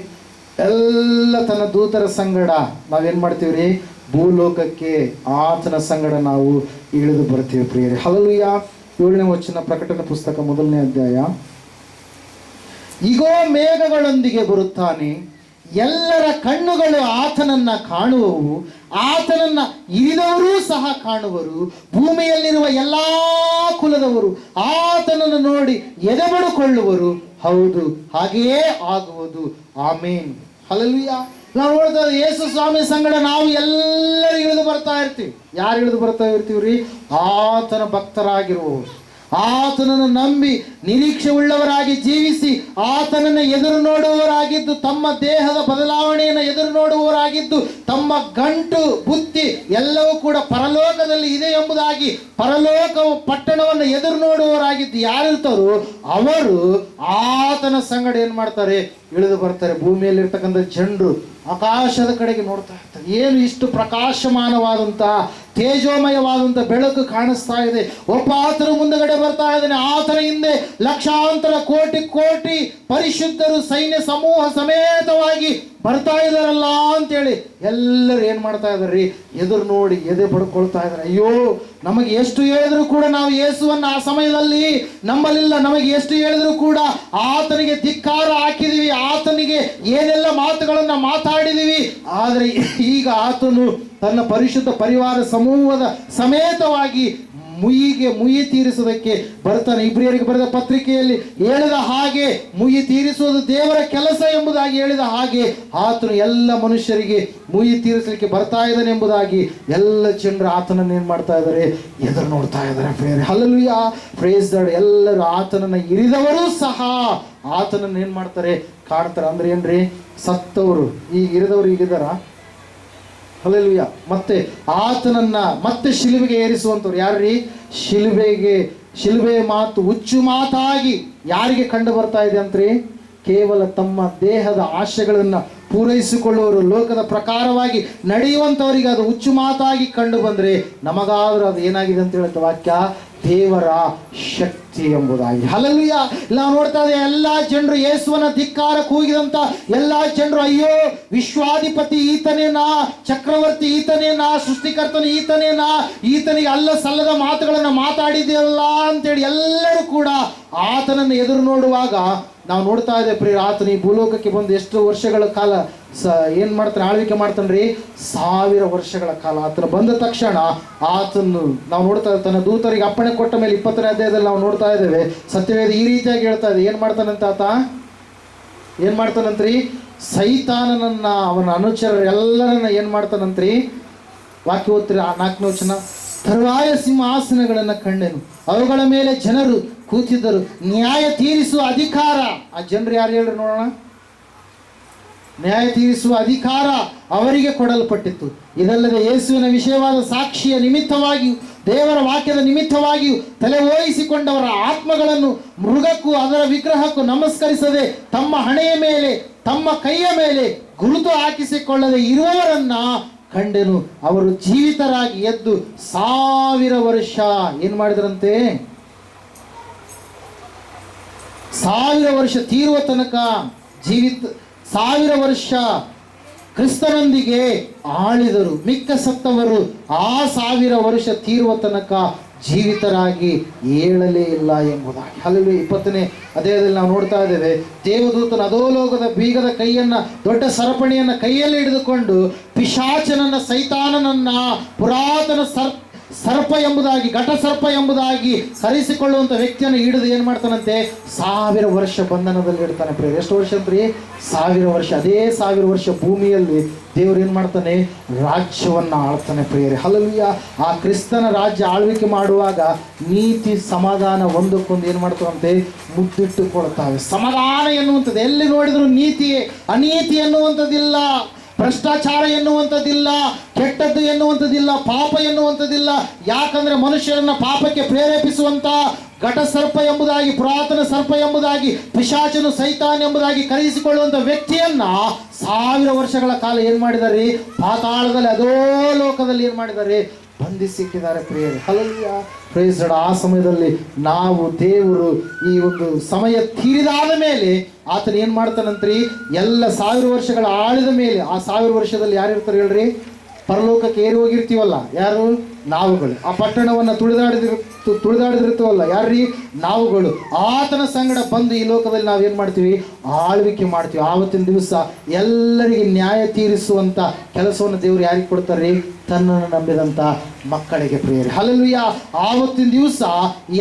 ಎಲ್ಲ ತನ್ನ ದೂತರ ಸಂಗಡ ನಾವೇನ್ ಮಾಡ್ತೀವಿ ರೀ? ಭೂಲೋಕಕ್ಕೆ ಆತನ ಸಂಗಡ ನಾವು ಇಳಿದು ಬರ್ತೀವಿ ಪ್ರಿಯರೇ. ಹಲ್ಲೆಲೂಯಾ. 7ನೇ ವಚನ, ಪ್ರಕಟಣೆ ಪುಸ್ತಕ 1ನೇ ಅಧ್ಯಾಯ. ಇಗೋ ಮೇಘಗಳೊಂದಿಗೆ ಬರುತ್ತಾನೆ, ಎಲ್ಲರ ಕಣ್ಣುಗಳು ಆತನನ್ನ ಕಾಣುವವು, ಆತನನ್ನ ಇರಿದವರೂ ಸಹ ಕಾಣುವರು. ಭೂಮಿಯಲ್ಲಿರುವ ಎಲ್ಲಾ ಕುಲದವರು ಆತನನ್ನು ನೋಡಿ ಎದೆಬಡಿಕೊಳ್ಳುವರು. ಹೌದು, ಹಾಗೆಯೇ ಆಗುವುದು. ಆಮೇನ್. ಹಲ್ಲೆಲೂಯಾ. ನಾವು ನೋಡ್ತಾ ಯೇಸು ಸ್ವಾಮಿ ಸಂಗಡ ನಾವು ಎಲ್ಲರೂ ಇಳಿದು ಬರ್ತಾ ಇರ್ತೀವಿ. ಯಾರು ಇಳಿದು ಬರ್ತಾ ಇರ್ತೀವ್ರಿ? ಆತನ ಭಕ್ತರಾಗಿರುವವರು, ಆತನನ್ನು ನಂಬಿ ನಿರೀಕ್ಷೆ ಉಳ್ಳವರಾಗಿ ಜೀವಿಸಿ ಆತನನ್ನು ಎದುರು ನೋಡುವವರಾಗಿದ್ದು, ತಮ್ಮ ದೇಹದ ಬದಲಾವಣೆಯನ್ನು ಎದುರು ನೋಡುವವರಾಗಿದ್ದು, ತಮ್ಮ ಗಂಟು ಬುತ್ತಿ ಎಲ್ಲವೂ ಕೂಡ ಪರಲೋಕದಲ್ಲಿ ಇದೆ ಎಂಬುದಾಗಿ ಪರಲೋಕವು ಪಟ್ಟಣವನ್ನು ಎದುರು ನೋಡುವವರಾಗಿದ್ದು ಯಾರಿರ್ತಾರೋ ಅವರು ಆತನ ಸಂಗಡ ಏನ್ ಮಾಡ್ತಾರೆ? ಇಳಿದು ಬರ್ತಾರೆ. ಭೂಮಿಯಲ್ಲಿರ್ತಕ್ಕಂಥ ಜನರು ಆಕಾಶದ ಕಡೆಗೆ ನೋಡ್ತಾ ಇರ್ತಾರೆ. ಏನು ಇಷ್ಟು ಪ್ರಕಾಶಮಾನವಾದಂಥ ತೇಜೋಮಯವಾದಂಥ ಬೆಳಕು ಕಾಣಿಸ್ತಾ ಇದೆ. ಒಬ್ಬ ಆತನ ಮುಂದಗಡೆ ಬರ್ತಾ ಇದ್ದಾನೆ. ಆತನ ಹಿಂದೆ ಲಕ್ಷಾಂತರ ಕೋಟಿ ಕೋಟಿ ಪರಿಶುದ್ಧರು ಸೈನ್ಯ ಸಮೂಹ ಸಮೇತವಾಗಿ ಬರ್ತಾ ಇದ್ದಾರಲ್ಲ ಅಂತೇಳಿ ಎಲ್ಲರೂ ಏನ್ ಮಾಡ್ತಾ ಇದಾರ್ರಿ? ಎದುರು ನೋಡಿ ಎದೆ ಪಡ್ಕೊಳ್ತಾ ಇದ್ದಾರೆ. ಅಯ್ಯೋ, ನಮಗೆ ಎಷ್ಟು ಹೇಳಿದ್ರು ಕೂಡ ನಾವು ಯೇಸುವನ್ನ ಆ ಸಮಯದಲ್ಲಿ ನಂಬಲಿಲ್ಲ. ನಮಗೆ ಎಷ್ಟು ಹೇಳಿದ್ರು ಕೂಡ ಆತನಿಗೆ ಧಿಕ್ಕಾರ ಹಾಕಿದೀವಿ, ಆತನಿಗೆ ಏನೆಲ್ಲ ಮಾತುಗಳನ್ನ ಮಾತಾಡಿದೀವಿ. ಆದರೆ ಈಗ ಆತನು ತನ್ನ ಪರಿಶುದ್ಧ ಪರಿವಾರ ಸಮೂಹದ ಸಮೇತವಾಗಿ ಮುಯಿ ತೀರಿಸುವುದಕ್ಕೆ ಬರ್ತಾನೆ. ಇಬ್ರಿಯರಿಗೆ ಬರೆದ ಪತ್ರಿಕೆಯಲ್ಲಿ ಹೇಳಿದ ಹಾಗೆ ಮುಯಿ ತೀರಿಸುವುದು ದೇವರ ಕೆಲಸ ಎಂಬುದಾಗಿ ಹೇಳಿದ ಹಾಗೆ ಆತನು ಎಲ್ಲ ಮನುಷ್ಯರಿಗೆ ಮುಯಿ ತೀರಿಸಲಿಕ್ಕೆ ಬರ್ತಾ ಇದ್ದಾನೆ ಎಂಬುದಾಗಿ ಎಲ್ಲ ಜನರು ಆತನನ್ನು ಏನ್ ಮಾಡ್ತಾ ಇದ್ದಾರೆ? ಎದುರು ನೋಡ್ತಾ ಇದ್ದಾರೆ ಪ್ರೇರೆ. Hallelujah, praise the lord. ಎಲ್ಲರೂ ಆತನನ್ನ ಇರಿದವರು ಸಹ ಆತನನ್ನು ಏನ್ ಮಾಡ್ತಾರೆ? ಕಾಡ್ತಾರೆ. ಅಂದ್ರೆ ಏನ್ರಿ? ಸತ್ತವರು ಈಗ ಇರಿದವರು ಈಗಿದಾರ? ಹಲ್ಲೆಲೂಯಾ. ಮತ್ತೆ ಆತನನ್ನ ಮತ್ತೆ ಶಿಲುಬೆಗೆ ಏರಿಸುವಂತವ್ರು ಯಾರ್ರೀ? ಶಿಲುಬೆ ಮಾತು ಹುಚ್ಚು ಮಾತಾಗಿ ಯಾರಿಗೆ ಕಂಡು ಬರ್ತಾ ಇದೆ ಅಂತ್ರಿ? ಕೇವಲ ತಮ್ಮ ದೇಹದ ಆಶೆಗಳನ್ನ ಪೂರೈಸಿಕೊಳ್ಳುವರು, ಲೋಕದ ಪ್ರಕಾರವಾಗಿ ನಡೆಯುವಂಥವರಿಗೆ ಅದು ಹುಚ್ಚು ಮಾತಾಗಿ ಕಂಡು ಬಂದ್ರೆ ನಮಗಾದ್ರೂ ಅದು ಏನಾಗಿದೆ ಅಂತ ಹೇಳುತ್ತೆ ವಾಕ್ಯ? ದೇವರ ಶಕ್ತಿ ಎಂಬುದಾಗಿ. ಹಲ್ಲೆಲೂಯಾ. ನಾವು ನೋಡ್ತಾ ಇದ್ದೇವೆ ಎಲ್ಲ ಜನರು ಯೇಸುವನ ಧಿಕ್ಕಾರ ಕೂಗಿದಂತ ಎಲ್ಲ ಜನರು, ಅಯ್ಯೋ ವಿಶ್ವಾಧಿಪತಿ ಈತನೇನಾ, ಚಕ್ರವರ್ತಿ ಈತನೇನಾ, ಸೃಷ್ಟಿಕರ್ತನು ಈತನೇನಾ, ಈತನಿಗೆ ಅಲ್ಲ ಸಲ್ಲದ ಮಾತುಗಳನ್ನು ಮಾತಾಡಿದೆಯಲ್ಲ ಅಂತೇಳಿ ಎಲ್ಲರೂ ಕೂಡ ಆತನನ್ನು ಎದುರು ನೋಡುವಾಗ ನಾವು ನೋಡ್ತಾ ಇದ್ದೇವೆ ಪ್ರಿಯ, ಆತನ ಈ ಭೂಲೋಕಕ್ಕೆ ಬಂದು ಎಷ್ಟು ವರ್ಷಗಳ ಕಾಲ ಏನ್ ಮಾಡ್ತಾನೆ? ಆಳ್ವಿಕೆ ಮಾಡ್ತಾನ್ರಿ. 1000 ವರ್ಷಗಳ ಕಾಲ. ಆತನ ಬಂದ ತಕ್ಷಣ ಆತನು ನಾವು ನೋಡ್ತಾ ಇದ್ದೇವೆ ತನ್ನ ದೂತರಿಗೆ ಅಪ್ಪಣೆ ಕೊಟ್ಟ ಮೇಲೆ 20ನೇ ಅಧ್ಯಾಯದಲ್ಲಿ ನಾವು ನೋಡ್ತಾ ಇದ್ದೇವೆ. ಸತ್ಯವೇದ ಈ ರೀತಿಯಾಗಿ ಹೇಳ್ತಾ ಇದೆ. ಏನ್ ಮಾಡ್ತಾನಂತ ಆತ? ಏನ್ ಮಾಡ್ತಾನಂತ್ರಿ? ಸೈತಾನನನ್ನ, ಅವನ ಅನುಚರರೆಲ್ಲರನ್ನ ಏನ್ ಮಾಡ್ತಾನಂತ್ರಿ? ವಾಕ್ಯ ಓದ್ತೀರಿ 4ನೇ ವಚನ. ತರುವಾಯ ಸಿಂಹಾಸನಗಳನ್ನು ಕಂಡೆನು, ಅವುಗಳ ಮೇಲೆ ಜನರು ಕೂತಿದ್ದರು, ನ್ಯಾಯ ತೀರಿಸುವ ಅಧಿಕಾರ. ಆ ಜನರು ಯಾರು ಹೇಳ್ರಿ ನೋಡೋಣ? ನ್ಯಾಯ ತೀರಿಸುವ ಅಧಿಕಾರ ಅವರಿಗೆ ಕೊಡಲ್ಪಟ್ಟಿತ್ತು. ಇದಲ್ಲದೆ ಯೇಸುವಿನ ವಿಷಯವಾದ ಸಾಕ್ಷಿಯ ನಿಮಿತ್ತವಾಗಿಯೂ ದೇವರ ವಾಕ್ಯದ ನಿಮಿತ್ತವಾಗಿಯೂ ತಲೆ ಓಯಿಸಿಕೊಂಡವರ ಆತ್ಮಗಳನ್ನು ಮೃಗಕ್ಕೂ ಅದರ ವಿಗ್ರಹಕ್ಕೂ ನಮಸ್ಕರಿಸದೆ ತಮ್ಮ ಹಣೆಯ ಮೇಲೆ ತಮ್ಮ ಕೈಯ ಮೇಲೆ ಗುರುತು ಹಾಕಿಸಿಕೊಳ್ಳದೆ ಇರುವವರನ್ನ ಕಂಡೆನು. ಅವರು ಜೀವಿತರಾಗಿ ಎದ್ದು 1000 ವರ್ಷ ಏನ್ ಮಾಡಿದ್ರಂತೆ? 1000 ವರ್ಷ ತೀರುವ ತನಕ 1000 ವರ್ಷ ಕ್ರಿಸ್ತನೊಂದಿಗೆ ಆಳಿದರು. ಮಿಕ್ಕ ಸತ್ತವರು ಆ 1000 ವರ್ಷ ತೀರುವ ತನಕ ಜೀವಿತರಾಗಿ ಏಳಲೇ ಇಲ್ಲ ಎಂಬುದಾಗಿ. ಅಲ್ಲಿ 20ನೇ ಅಧ್ಯಾಯದಲ್ಲಿ ನಾವು ನೋಡ್ತಾ ಇದ್ದೇವೆ. ದೇವದೂತನ ಅಧೋಲೋಕದ ಬೀಗದ ಕೈಯನ್ನ, ದೊಡ್ಡ ಸರಪಣಿಯನ್ನ ಕೈಯಲ್ಲಿ ಹಿಡಿದುಕೊಂಡು ಪಿಶಾಚನನ್ನ, ಸೈತಾನನನ್ನ, ಪುರಾತನ ಸರ್ಪ ಎಂಬುದಾಗಿ, ಘಟ ಸರ್ಪ ಎಂಬುದಾಗಿ ಕರೆಸಿಕೊಳ್ಳುವಂತ ವ್ಯಕ್ತಿಯನ್ನು ಹಿಡಿದು ಏನ್ ಮಾಡ್ತಾನಂತೆ? 1000 ವರ್ಷ ಬಂಧನದಲ್ಲಿ ಇಡ್ತಾನೆ ಪ್ರಿಯರೇ. ಎಷ್ಟು ವರ್ಷ ಅಂದ್ರಿ? 1000 ವರ್ಷ. ಅದೇ 1000 ವರ್ಷ ಭೂಮಿಯಲ್ಲಿ ದೇವರು ಏನ್ ಮಾಡ್ತಾನೆ? ರಾಜ್ಯವನ್ನ ಆಳ್ತಾನೆ ಪ್ರಿಯರೇ. ಹಲ್ಲೆಲೂಯಾ. ಆ ಕ್ರಿಸ್ತನ ರಾಜ್ಯ ಆಳ್ವಿಕೆ ಮಾಡುವಾಗ ನೀತಿ ಸಮಾಧಾನ ಒಂದಕ್ಕೊಂದು ಏನ್ ಮಾಡ್ತಾವಂತೆ? ಮುದ್ದಿಟ್ಟುಕೊಳ್ತಾವೆ. ಸಮಾಧಾನ ಎನ್ನುವಂಥದ್ದು ಎಲ್ಲಿ ನೋಡಿದ್ರು ನೀತಿಯೇ, ಅನೀತಿ ಎನ್ನುವಂಥದ್ದಿಲ್ಲ. ಭ್ರಷ್ಟಾಚಾರ ಎನ್ನುವಂಥದ್ದಿಲ್ಲ, ಕೆಟ್ಟದ್ದು ಎನ್ನುವಂಥದ್ದಿಲ್ಲ, ಪಾಪ ಎನ್ನುವಂಥದ್ದಿಲ್ಲ. ಯಾಕಂದ್ರೆ ಮನುಷ್ಯರನ್ನ ಪಾಪಕ್ಕೆ ಪ್ರೇರೇಪಿಸುವಂತ ಘಟ ಸರ್ಪ ಎಂಬುದಾಗಿ, ಪುರಾತನ ಸರ್ಪ ಎಂಬುದಾಗಿ, ಪಿಶಾಚನು ಸೈತಾನ್ ಎಂಬುದಾಗಿ ಕರೆಯಿಸಿಕೊಳ್ಳುವಂತ ವ್ಯಕ್ತಿಯನ್ನ 1000 ವರ್ಷಗಳ ಕಾಲ ಏನ್ ಮಾಡಿದ್ದಾರೆ? ಪಾತಾಳದಲ್ಲಿ, ಅದೋ ಲೋಕದಲ್ಲಿ ಏನ್ ಮಾಡಿದ್ದಾರೆ? ಬಂಧಿಸಿಟ್ಟಿದ್ದಾರೆ ಪ್ರಿಯರೇ. Hallelujah, praise lord. ಆ ಸಮಯದಲ್ಲಿ ನಾವು ದೇವರು ಈ ಒಂದು ಸಮಯ ತೀರಿದಾದ ಮೇಲೆ ಆತನ ಏನ್ ಮಾಡ್ತಾನಂತ್ರಿ? ಎಲ್ಲ 1000 ವರ್ಷಗಳ ಆಳಿದ ಮೇಲೆ, ಆ 1000 ವರ್ಷದಲ್ಲಿ ಯಾರು ಇರ್ತಾರೆ ಹೇಳ್ರಿ? ಪರಲೋಕಕ್ಕೆ ಏರಿ ಹೋಗಿರ್ತೀವಲ್ಲ, ಯಾರು? ನಾವುಗಳು. ಆ ಪಟ್ಟಣವನ್ನು ತುಳಿದಾಡಿದಿರ್ತೀವಲ್ಲ, ಯಾರ್ರೀ? ನಾವುಗಳು. ಆತನ ಸಂಗಡ ಬಂದು ಈ ಲೋಕದಲ್ಲಿ ನಾವೇನು ಮಾಡ್ತೀವಿ? ಆಳ್ವಿಕೆ ಮಾಡ್ತೀವಿ. ಆವತ್ತಿನ ದಿವಸ ಎಲ್ಲರಿಗೆ ನ್ಯಾಯ ತೀರಿಸುವಂಥ ಕೆಲಸವನ್ನು ದೇವರು ಯಾರಿಗೆ ಕೊಡ್ತಾರೆ? ತನ್ನನ್ನು ನಂಬಿದಂಥ ಮಕ್ಕಳಿಗೆ ಪ್ರಿಯರೇ. ಹಲ್ಲೆಲೂಯಾ. ಆವತ್ತಿನ ದಿವಸ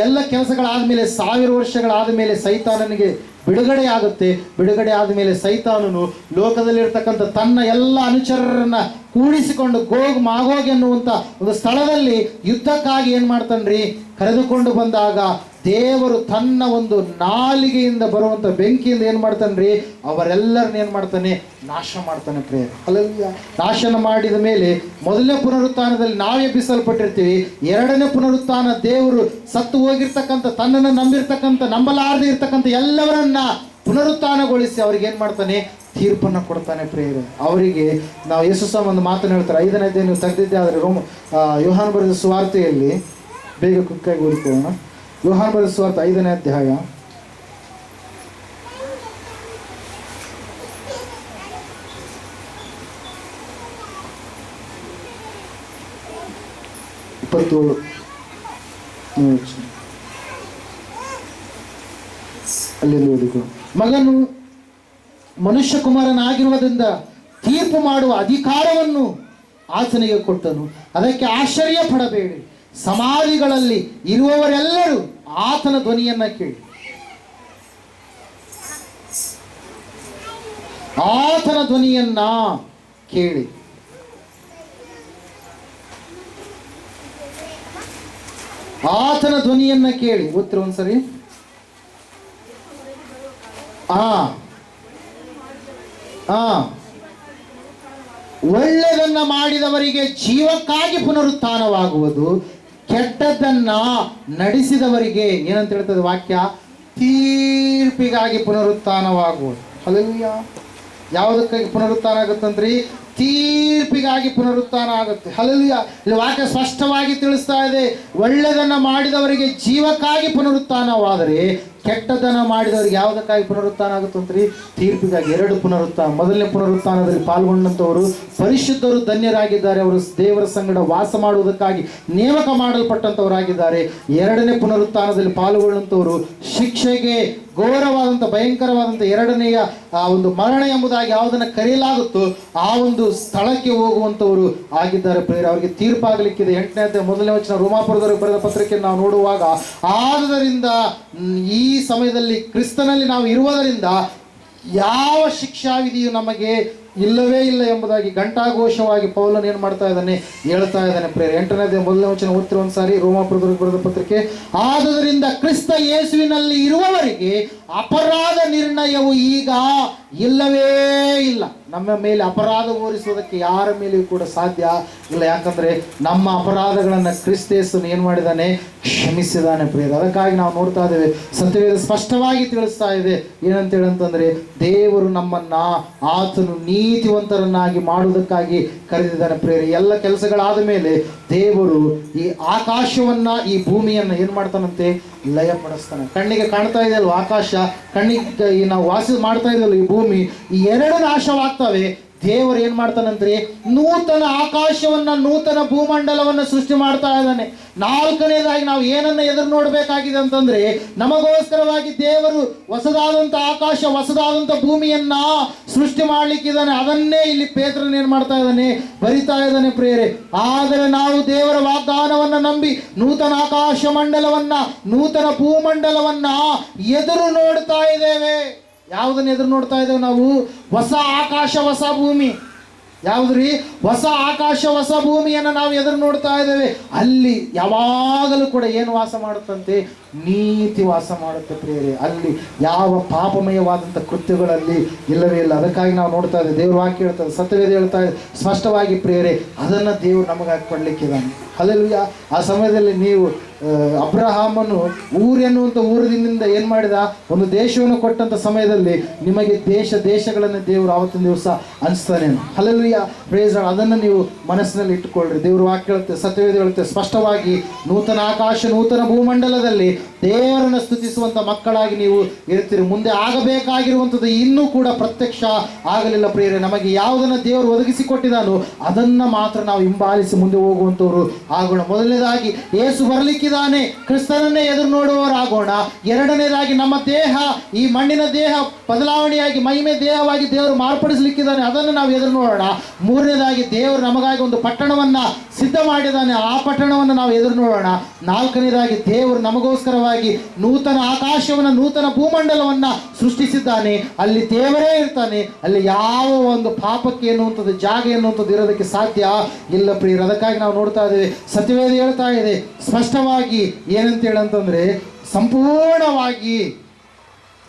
ಎಲ್ಲ ಕೆಲಸಗಳಾದಮೇಲೆ 1000 ವರ್ಷಗಳಾದ ಮೇಲೆ ಸೈತಾನನಿಗೆ ಬಿಡುಗಡೆ ಆಗುತ್ತೆ. ಬಿಡುಗಡೆ ಆದ ಮೇಲೆ ಸೈತಾನನು ಲೋಕದಲ್ಲಿರ್ತಕ್ಕಂಥ ತನ್ನ ಎಲ್ಲ ಅನುಚರರನ್ನ ಕೂಡಿಸಿಕೊಂಡು ಗೋಗ್ ಮಾಗೋಗ್ ಎನ್ನುವಂಥ ಒಂದು ಸ್ಥಳದಲ್ಲಿ ಯುದ್ಧಕ್ಕಾಗಿ ಏನು ಮಾಡ್ತಾನ್ರಿ? ಕರೆದುಕೊಂಡು ಬಂದಾಗ ದೇವರು ತನ್ನ ಒಂದು ನಾಲಿಗೆಯಿಂದ ಬರುವಂಥ ಬೆಂಕಿಯಿಂದ ಏನು ಮಾಡ್ತಾನ್ರಿ? ಅವರೆಲ್ಲರನ್ನ ಏನು ಮಾಡ್ತಾನೆ? ನಾಶ ಮಾಡ್ತಾನೆ ಪ್ರಿಯರೇ. ಹಲ್ಲೆಲೂಯಾ. ನಾಶನ ಮಾಡಿದ ಮೇಲೆ ಮೊದಲನೇ ಪುನರುತ್ಥಾನದಲ್ಲಿ ನಾವು ಎಬ್ಬಿಸಲ್ಪಟ್ಟಿರ್ತೀವಿ. ಎರಡನೇ ಪುನರುತ್ಥಾನ ದೇವರು ಸತ್ತು ಹೋಗಿರ್ತಕ್ಕಂಥ, ತನ್ನನ್ನು ನಂಬಿರ್ತಕ್ಕಂಥ, ನಂಬಲಾರದೆ ಇರ್ತಕ್ಕಂಥ ಎಲ್ಲವರನ್ನ ಪುನರುತ್ಥಾನಗೊಳಿಸಿ ಅವ್ರಿಗೆ ಏನು ಮಾಡ್ತಾನೆ? ತೀರ್ಪನ್ನು ಕೊಡ್ತಾನೆ ಪ್ರಿಯರೇ. ಅವರಿಗೆ ನಾವು ಯೇಸು ಸಹ ಒಂದು ಮಾತನ್ನು ಹೇಳ್ತಾರೆ. 5ನೇ ಅಧ್ಯಾಯ ನೀವು ತೆಗೆದಿದ್ದೆ ಆದರೆ ಯೋಹಾನ ಬರೆದ ಸುವಾರ್ತೆಯಲ್ಲಿ, ಬೇಗ ಕುಕ್ಕಾಗಿ ಓದಿಕೊಳ್ಳೋಣ. ಯೋಹಾನ ಬರೆದ ಸುವಾರ್ತೆ 5ನೇ ಅಧ್ಯಾಯ 27 ಅಲ್ಲಿಂದ ಓದಿಕೊಳ್ಳೋಣ. ಮಗನು ಮನುಷ್ಯ ಕುಮಾರನಾಗಿರುವುದರಿಂದ ತೀರ್ಪು ಮಾಡುವ ಅಧಿಕಾರವನ್ನು ಆತನಿಗೆ ಕೊಟ್ಟನು. ಅದಕ್ಕೆ ಆಶ್ಚರ್ಯ ಪಡಬೇಡಿ. ಸಮಾಧಿಗಳಲ್ಲಿ ಇರುವವರೆಲ್ಲರೂ ಆತನ ಧ್ವನಿಯನ್ನ ಕೇಳಿ, ಆತನ ಧ್ವನಿಯನ್ನ ಕೇಳಿ. ಆತನ ಧ್ವನಿಯನ್ನ ಕೇಳಿ. ಗೊತ್ತಿರ ಒಂದ್ಸರಿ. ಒಳ್ಳೆಯದನ್ನ ಮಾಡಿದವರಿಗೆ ಜೀವಕ್ಕಾಗಿ ಪುನರುತ್ಥಾನವಾಗುವುದು, ಕೆಟ್ಟದ್ದನ್ನ ನಡೆಸಿದವರಿಗೆ ಏನಂತ ಹೇಳ್ತದೆ ವಾಕ್ಯ? ತೀರ್ಪಿಗಾಗಿ ಪುನರುತ್ಥಾನವಾಗುವುದು. ಹಲ್ಲೆಲೂಯಾ. ಯಾವುದಕ್ಕಾಗಿ ಪುನರುತ್ಥಾನ ಆಗುತ್ತಂದ್ರಿ? ತೀರ್ಪಿಗಾಗಿ ಪುನರುತ್ಥಾನ ಆಗುತ್ತೆ. ಹಲ್ಲೆಲೂಯಾ. ಇಲ್ಲಿ ವಾಕ್ಯ ಸ್ಪಷ್ಟವಾಗಿ ತಿಳಿಸ್ತಾ ಇದೆ. ಒಳ್ಳೆಯದನ್ನ ಮಾಡಿದವರಿಗೆ ಜೀವಕ್ಕಾಗಿ ಪುನರುತ್ಥಾನವಾದರೆ, ಕೆಟ್ಟದನ್ನ ಮಾಡಿದವರಿಗೆ ಯಾವುದಕ್ಕಾಗಿ ಪುನರುತ್ಥಾನ ಆಗುತ್ತಂತ್ರಿ? ತೀರ್ಪಿಗಾಗಿ. 2 ಪುನರುತ್ಥಾನ. ಮೊದಲನೇ ಪುನರುತ್ಥಾನದಲ್ಲಿ ಪಾಲ್ಗೊಂಡಂಥವರು ಪರಿಶುದ್ಧರು, ಧನ್ಯರಾಗಿದ್ದಾರೆ. ಅವರು ದೇವರ ಸಂಗಡ ವಾಸ ಮಾಡುವುದಕ್ಕಾಗಿ ನೇಮಕ ಮಾಡಲ್ಪಟ್ಟಂಥವರಾಗಿದ್ದಾರೆ. 2ನೇ ಪುನರುತ್ಥಾನದಲ್ಲಿ ಪಾಲ್ಗೊಳ್ಳುವಂಥವರು ಶಿಕ್ಷೆಗೆ ಘೋರವಾದಂಥ, ಭಯಂಕರವಾದಂಥ 2ನೆಯ ಒಂದು ಮರಣ ಎಂಬುದಾಗಿ ಯಾವುದನ್ನು ಕರೆಯಲಾಗುತ್ತೋ ಆ ಒಂದು ಸ್ಥಳಕ್ಕೆ ಹೋಗುವಂಥವರು ಆಗಿದ್ದಾರೆ ಪ್ರಿಯರೇ. ಅವರಿಗೆ ತೀರ್ಪಾಗಲಿಕ್ಕಿದೆ. 8ನೇ ಅಧ್ಯಾಯ 1ನೇ ವಚನ ರೋಮಾಪುರದವರಿಗೆ ಬರೆದ ಪತ್ರಿಕೆಯನ್ನು ನಾವು ನೋಡುವಾಗ, ಆದುದರಿಂದ ಈ ಸಮಯದಲ್ಲಿ ಕ್ರಿಸ್ತನಲ್ಲಿ ನಾವು ಇರುವುದರಿಂದ ಯಾವ ಶಿಕ್ಷಾವಿಧಿಯು ನಮಗೆ ಇಲ್ಲವೇ ಇಲ್ಲ ಎಂಬುದಾಗಿ ಘಂಟಾಘೋಷವಾಗಿ ಪೌಲನು ಏನು ಮಾಡ್ತಾ ಇದ್ದಾನೆ? ಹೇಳ್ತಾ ಇದ್ದಾನೆ ಪ್ರಿಯರೇ. 8ನೇ ಅಧ್ಯಾಯ 1ನೇ ವಚನ ಓದ್ತಿರೋ ಒಂದ್ಸಾರಿ. ರೋಮಾಪುರದವರಿಗೆ ಬರೆದ ಪತ್ರಿಕೆ. ಆದುದರಿಂದ ಕ್ರಿಸ್ತ ಯೇಸುವಿನಲ್ಲಿ ಇರುವವರಿಗೆ ಅಪರಾಧ ನಿರ್ಣಯವು ಈಗ ಇಲ್ಲವೇ ಇಲ್ಲ. ನಮ್ಮ ಮೇಲೆ ಅಪರಾಧ ಹೊರಿಸುವುದಕ್ಕೆ ಯಾರ ಮೇಲೆಯೂ ಕೂಡ ಸಾಧ್ಯ ಇಲ್ಲ. ಯಾಕಂದ್ರೆ ನಮ್ಮ ಅಪರಾಧಗಳನ್ನು ಕ್ರಿಸ್ತೇಸನು ಏನು ಮಾಡಿದ್ದಾನೆ? ಕ್ಷಮಿಸಿದ್ದಾನೆ ಪ್ರಿಯರೇ. ಅದಕ್ಕಾಗಿ ನಾವು ನೋಡ್ತಾ ಇದ್ದೇವೆ, ಸತ್ಯವೇದ ಸ್ಪಷ್ಟವಾಗಿ ತಿಳಿಸ್ತಾ ಇದೆ. ಏನಂತ ಹೇಳಂತಂದ್ರೆ, ದೇವರು ನಮ್ಮನ್ನ ಆತನು ನೀತಿವಂತರನ್ನಾಗಿ ಮಾಡುವುದಕ್ಕಾಗಿ ಕರೆದಿದ್ದಾನೆ ಪ್ರಿಯರೇ. ಎಲ್ಲ ಕೆಲಸಗಳಾದ ಮೇಲೆ ದೇವರು ಈ ಆಕಾಶವನ್ನ, ಈ ಭೂಮಿಯನ್ನ ಏನು ಮಾಡ್ತಾನಂತೆ? ಲಯಪಡಿಸ್ತಾನೆ. ಕಣ್ಣಿಗೆ ಕಾಣ್ತಾ ಇದೆಯಲ್ವ ಆಕಾಶ, ಕಣ್ಣಿಗೆ ನಾವು ವಾಸ ಮಾಡ್ತಾ ಇದೆಯಲ್ಲ ಈ ಭೂಮಿ, ಈ 2 ನಾಶವಾಗ್ತವೆ. ದೇವರು ಏನ್ ಮಾಡ್ತಾನಂದ್ರೆ ನೂತನ ಆಕಾಶವನ್ನ, ನೂತನ ಭೂಮಂಡಲವನ್ನ ಸೃಷ್ಟಿ ಮಾಡ್ತಾ ಇದ್ದಾನೆ. 4ನೇದಾಗಿ ನಾವು ಏನನ್ನ ಎದುರು ನೋಡ್ಬೇಕಾಗಿದೆ ಅಂತಂದ್ರೆ, ನಮಗೋಸ್ಕರವಾಗಿ ದೇವರು ಹೊಸದಾದಂತ ಆಕಾಶ, ಹೊಸದಾದಂತ ಭೂಮಿಯನ್ನ ಸೃಷ್ಟಿ ಮಾಡ್ಲಿಕ್ಕಿದ್ದಾನೆ. ಅದನ್ನೇ ಇಲ್ಲಿ ಪೇತ್ರನ ಏನ್ ಮಾಡ್ತಾ ಇದ್ದಾನೆ? ಬರಿತಾ ಇದ್ದಾನೆ ಪ್ರಿಯರೇ. ಆದರೆ ನಾವು ದೇವರ ವಾಗ್ದಾನವನ್ನ ನಂಬಿ ನೂತನ ಆಕಾಶ ಮಂಡಲವನ್ನ, ನೂತನ ಭೂಮಂಡಲವನ್ನ ಎದುರು ನೋಡ್ತಾ ಇದ್ದೇವೆ. ಯಾವುದನ್ನು ಎದುರು ನೋಡ್ತಾ ಇದ್ದೇವೆ ನಾವು? ಹೊಸ ಆಕಾಶ, ಹೊಸ ಭೂಮಿ. ಯಾವುದ್ರಿ? ಹೊಸ ಆಕಾಶ ಹೊಸ ಭೂಮಿಯನ್ನು ನಾವು ಎದುರು ನೋಡ್ತಾ ಇದ್ದೇವೆ. ಅಲ್ಲಿ ಯಾವಾಗಲೂ ಕೂಡ ಏನು ವಾಸ ಮಾಡುತ್ತಂತೆ? ನೀತಿ ವಾಸ ಮಾಡುತ್ತೆ ಪ್ರಿಯರೇ. ಅಲ್ಲಿ ಯಾವ ಪಾಪಮಯವಾದಂಥ ಕೃತ್ಯಗಳಲ್ಲಿ ಇಲ್ಲವೇ ಇಲ್ಲ. ಅದಕ್ಕಾಗಿ ನಾವು ನೋಡ್ತಾ ಇದ್ದೇವೆ, ದೇವ್ರ ವಾಕ್ಯ ಹೇಳ್ತದೆ, ಸತ್ಯವೇದ ಹೇಳ್ತಾ ಇದೆ ಸ್ಪಷ್ಟವಾಗಿ ಪ್ರಿಯರೇ, ಅದನ್ನು ದೇವರು ನಮಗಾಗಿ ಕೊಡಲಿಕ್ಕಿದ್ದಾನೆ. ಹಲ್ಲೆಲೂಯಾ. ಆ ಸಮಯದಲ್ಲಿ ನೀವು ಅಬ್ರಹಾಮನು ಎನ್ನುವಂಥ ಊರಿನಿಂದ ಏನು ಮಾಡಿದ? ಒಂದು ದೇಶವನ್ನು ಕೊಟ್ಟಂಥ ಸಮಯದಲ್ಲಿ ನಿಮಗೆ ದೇಶಗಳನ್ನು ದೇವರು ಆವತ್ತಿನ ದಿವಸ ಅನಿಸ್ತಾನೆ. Hallelujah, praise. ಅದನ್ನು ನೀವು ಮನಸ್ಸಿನಲ್ಲಿ ಇಟ್ಟುಕೊಳ್ಳ್ರಿ. ದೇವರು ವಾಕ್ಯ ಹೇಳುತ್ತೆ, ಸತ್ಯವೇದ ಹೇಳುತ್ತೆ ಸ್ಪಷ್ಟವಾಗಿ, ನೂತನ ಆಕಾಶ ನೂತನ ಭೂಮಂಡಲದಲ್ಲಿ ದೇವರನ್ನು ಸ್ತುತಿಸುವಂಥ ಮಕ್ಕಳಾಗಿ ನೀವು ಇರ್ತೀರಿ. ಮುಂದೆ ಆಗಬೇಕಾಗಿರುವಂಥದ್ದು ಇನ್ನೂ ಕೂಡ ಪ್ರತ್ಯಕ್ಷ ಆಗಲಿಲ್ಲ ಪ್ರಿಯರೇ. ನಮಗೆ ಯಾವುದನ್ನು ದೇವರು ಒದಗಿಸಿಕೊಟ್ಟಿದ್ದಾನೋ ಅದನ್ನು ಮಾತ್ರ ನಾವು ಹಿಂಬಾಲಿಸಿ ಮುಂದೆ ಹೋಗುವಂಥವ್ರು ಆಗೋಣ. ಮೊದಲನೇದಾಗಿ ಯೇಸು ಬರಲಿಕ್ಕಿದ್ದಾನೆ, ಕ್ರಿಸ್ತನನ್ನೇ ಎದುರು ನೋಡುವವರಾಗೋಣ. ಎರಡನೇದಾಗಿ ನಮ್ಮ ದೇಹ, ಈ ಮಣ್ಣಿನ ದೇಹ ಬದಲಾವಣೆಯಾಗಿ ಮಹಿಮೆ ದೇಹವಾಗಿ ದೇವರು ಮಾರ್ಪಡಿಸಲಿಕ್ಕಿದ್ದಾನೆ, ಅದನ್ನು ನಾವು ಎದುರು ನೋಡೋಣ. ಮೂರನೇದಾಗಿ ದೇವರು ನಮಗಾಗಿ ಒಂದು ಪಟ್ಟಣವನ್ನು ಸಿದ್ಧ ಮಾಡಿದ್ದಾನೆ, ಆ ಪಟ್ಟಣವನ್ನು ನಾವು ಎದುರು ನೋಡೋಣ. ನಾಲ್ಕನೇದಾಗಿ ದೇವರು ನಮಗೋಸ್ಕರವಾಗಿ ನೂತನ ಆಕಾಶವನ್ನು ನೂತನ ಭೂಮಂಡಲವನ್ನು ಸೃಷ್ಟಿಸಿದ್ದಾನೆ. ಅಲ್ಲಿ ದೇವರೇ ಇರ್ತಾನೆ. ಅಲ್ಲಿ ಯಾವ ಒಂದು ಪಾಪಕ್ಕೆ ಎನ್ನುವಂಥದ್ದು ಜಾಗ ಎನ್ನುವಂಥದ್ದು ಇರೋದಕ್ಕೆ ಸಾಧ್ಯ ಇಲ್ಲ ಪ್ರಿಯರು. ಅದಕ್ಕಾಗಿ ನಾವು ನೋಡ್ತಾ ಇದ್ದೇವೆ, ಸತ್ಯವೇದ ಹೇಳ್ತಾ ಇದೆ ಸ್ಪಷ್ಟವಾಗಿ ಏನಂತ ಹೇಳಂತಂದ್ರೆ, ಸಂಪೂರ್ಣವಾಗಿ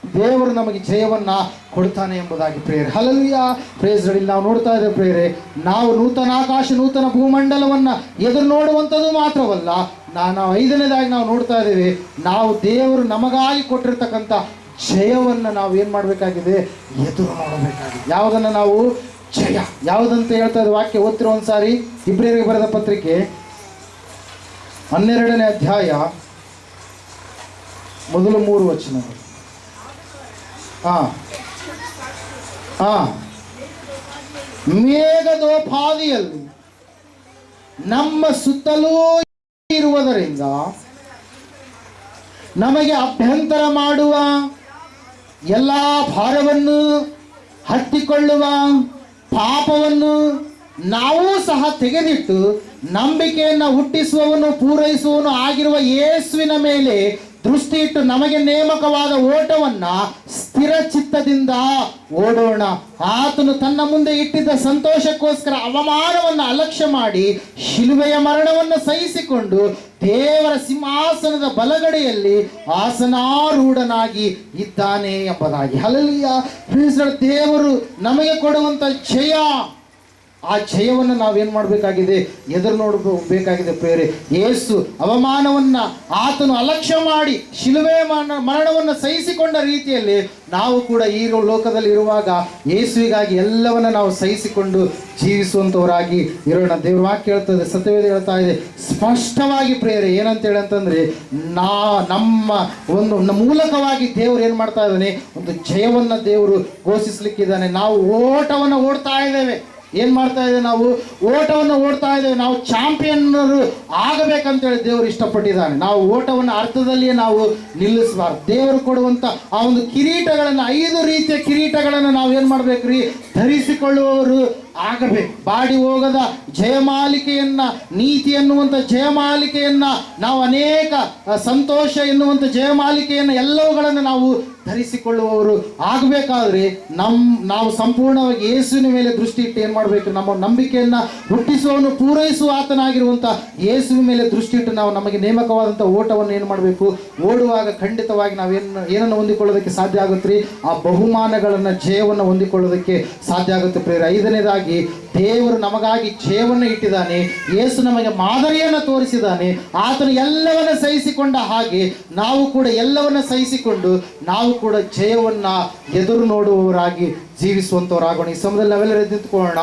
ದೇವರು ನಮಗೆ ಜಯವನ್ನು ಕೊಡ್ತಾನೆ ಎಂಬುದಾಗಿ ಪ್ರೇರೆ. Hallelujah, praise. ಇಲ್ಲಿ ನಾವು ನೋಡ್ತಾ ಇದ್ದೇವೆ ಪ್ರೇರೆ, ನಾವು ನೂತನ ಆಕಾಶ ನೂತನ ಭೂಮಂಡಲವನ್ನು ಎದುರು ನೋಡುವಂಥದ್ದು ಮಾತ್ರವಲ್ಲ, ನಾವು ಐದನೇದಾಗಿ ನಾವು ನೋಡ್ತಾ ಇದ್ದೇವೆ, ನಾವು ದೇವರು ನಮಗಾಗಿ ಕೊಟ್ಟಿರ್ತಕ್ಕಂಥ ಜಯವನ್ನು ನಾವು ಏನು ಮಾಡಬೇಕಾಗಿದೆ? ಎದುರು ನೋಡಬೇಕಾಗಿದೆ. ಯಾವುದನ್ನು ನಾವು? ಜಯ. ಯಾವುದಂತ ಹೇಳ್ತಾ ಇದ್ದ ವಾಕ್ಯ ಓದ್ತಿರೋ ಒಂದ್ಸಾರಿ. ಇಬ್ರಿಯರಿಗೆ ಬರೆದ ಪತ್ರಿಕೆ 12ನೇ ಅಧ್ಯಾಯ ಮೊದಲು 3 ವಚನಗಳು. ಮೇಘದೋಪಾದಿಯಲ್ಲಿ ನಮ್ಮ ಸುತ್ತಲೂ ಇರುವುದರಿಂದ ನಮಗೆ ಅಭ್ಯಂತರ ಮಾಡುವ ಎಲ್ಲ ಭಾರವನ್ನು ಹತ್ತಿಕೊಳ್ಳುವ ಪಾಪವನ್ನು ನಾವೂ ಸಹ ತೆಗೆದಿಟ್ಟು ನಂಬಿಕೆಯನ್ನು ಹುಟ್ಟಿಸುವವನು ಪೂರೈಸುವವನು ಆಗಿರುವ ಯೇಸುವಿನ ಮೇಲೆ ದೃಷ್ಟಿ ಇಟ್ಟು ನಮಗೆ ನೇಮಕವಾದ ಓಟವನ್ನು ಸ್ಥಿರ ಚಿತ್ತದಿಂದ ಓಡೋಣ. ಆತನು ತನ್ನ ಮುಂದೆ ಇಟ್ಟಿದ್ದ ಸಂತೋಷಕ್ಕೋಸ್ಕರ ಅವಮಾನವನ್ನು ಅಲಕ್ಷ್ಯ ಮಾಡಿ ಶಿಲುಬೆಯ ಮರಣವನ್ನು ಸಹಿಸಿಕೊಂಡು ದೇವರ ಸಿಂಹಾಸನದ ಬಲಗಡೆಯಲ್ಲಿ ಆಸನಾರೂಢನಾಗಿ ಇದ್ದಾನೆ ಎಂಬುದಾಗಿ. ಹಲ್ಲೆಲೂಯಾ, ದೇವರು ನಮಗೆ ಕೊಡುವಂಥ ಜಯ, ಆ ಜಯವನ್ನು ನಾವೇನು ಮಾಡಬೇಕಾಗಿದೆ? ಎದುರು ನೋಡಬೇಕಾಗಿದೆ ಪ್ರೇರೆ. ಯೇಸು ಅವಮಾನವನ್ನು ಆತನು ಅಲಕ್ಷ್ಯ ಮಾಡಿ ಶಿಲುಬೆ ಮರಣವನ್ನು ಸಹಿಸಿಕೊಂಡ ರೀತಿಯಲ್ಲಿ ನಾವು ಕೂಡ ಈ ಲೋಕದಲ್ಲಿ ಇರುವಾಗ ಯೇಸುವಿಗಾಗಿ ಎಲ್ಲವನ್ನು ನಾವು ಸಹಿಸಿಕೊಂಡು ಜೀವಿಸುವಂಥವರಾಗಿ ಇರೋಣ. ದೇವ್ರ ವಾಕ್ಯ ಹೇಳ್ತದೆ, ಸತ್ಯವೇದ ಹೇಳ್ತಾ ಇದೆ ಸ್ಪಷ್ಟವಾಗಿ ಪ್ರೇರೆ. ಏನಂತ ಹೇಳಂತಂದ್ರೆ, ನಮ್ಮ ಒಂದು ಮೂಲಕವಾಗಿ ದೇವರು ಏನು ಮಾಡ್ತಾ ಇದ್ದಾನೆ? ಒಂದು ಜಯವನ್ನು ದೇವರು ಘೋಷಿಸ್ಲಿಕ್ಕಿದ್ದಾನೆ. ನಾವು ಓಟವನ್ನು ಓಡ್ತಾ ಇದ್ದೇವೆ. ಏನು ಮಾಡ್ತಾ ಇದ್ದೇವೆ? ನಾವು ಓಟವನ್ನು ಓಡ್ತಾ ಇದ್ದೇವೆ. ನಾವು ಚಾಂಪಿಯನ್ನರು ಆಗಬೇಕಂತೇಳಿ ದೇವರು ಇಷ್ಟಪಟ್ಟಿದ್ದಾನೆ. ನಾವು ಓಟವನ್ನು ಅರ್ಥದಲ್ಲಿಯೇ ನಾವು ನಿಲ್ಲಿಸಬಾರ್ದು. ದೇವರು ಕೊಡುವಂಥ ಆ ಒಂದು ಕಿರೀಟಗಳನ್ನು, 5 ರೀತಿಯ ಕಿರೀಟಗಳನ್ನು ನಾವು ಏನು ಮಾಡಬೇಕ್ರಿ? ಧರಿಸಿಕೊಳ್ಳುವವರು ಆಗಬೇಕು. ಬಾಡಿ ಹೋಗದ ಜಯಮಾಲಿಕೆಯನ್ನ, ನೀತಿ ಎನ್ನುವಂಥ ಜಯಮಾಲಿಕೆಯನ್ನ, ನಾವು ಅನೇಕ ಸಂತೋಷ ಎನ್ನುವಂಥ ಜಯಮಾಲಿಕೆಯನ್ನು ಎಲ್ಲವುಗಳನ್ನು ನಾವು ಧರಿಸಿಕೊಳ್ಳುವವರು ಆಗಬೇಕಾದ್ರೆ ನಾವು ಸಂಪೂರ್ಣವಾಗಿ ಯೇಸುವಿನ ಮೇಲೆ ದೃಷ್ಟಿ ಇಟ್ಟು ಏನು ಮಾಡಬೇಕು? ನಮ್ಮ ನಂಬಿಕೆಯನ್ನು ಹುಟ್ಟಿಸುವವನು ಪೂರೈಸುವ ಆತನಾಗಿರುವಂಥ ಯೇಸುವಿನ ಮೇಲೆ ದೃಷ್ಟಿ ಇಟ್ಟು ನಾವು ನಮಗೆ ನೇಮಕವಾದಂಥ ಓಟವನ್ನು ಏನು ಮಾಡಬೇಕು? ಓಡುವಾಗ ಖಂಡಿತವಾಗಿ ನಾವು ಏನನ್ನು ಹೊಂದಿಕೊಳ್ಳೋದಕ್ಕೆ ಸಾಧ್ಯ ಆಗುತ್ತೆ ರೀ? ಆ ಬಹುಮಾನಗಳನ್ನು, ಜಯವನ್ನು ಹೊಂದಿಕೊಳ್ಳೋದಕ್ಕೆ ಸಾಧ್ಯ ಆಗುತ್ತೆ ಪ್ರೇರೆ. ಐದನೇದಾಗಿ ದೇವರು ನಮಗಾಗಿ ಜಯವನ್ನು ಇಟ್ಟಿದ್ದಾನೆ. ಯೇಸು ನಮಗೆ ಮಾದರಿಯನ್ನು ತೋರಿಸಿದ್ದಾನೆ. ಆತನು ಎಲ್ಲವನ್ನ ಸಹಿಸಿಕೊಂಡ ಹಾಗೆ ನಾವು ಕೂಡ ಎಲ್ಲವನ್ನ ಸಹಿಸಿಕೊಂಡು ನಾವು ಕೂಡ ಜಯವನ್ನು ಎದುರು ನೋಡುವವರಾಗಿ ಜೀವಿಸುವಂಥವರಾಗೋಣ. ಈ ಸಮಯದಲ್ಲಿ ನಾವೆಲ್ಲರೂ ನಿಂತುಕೊಳ್ಳೋಣ.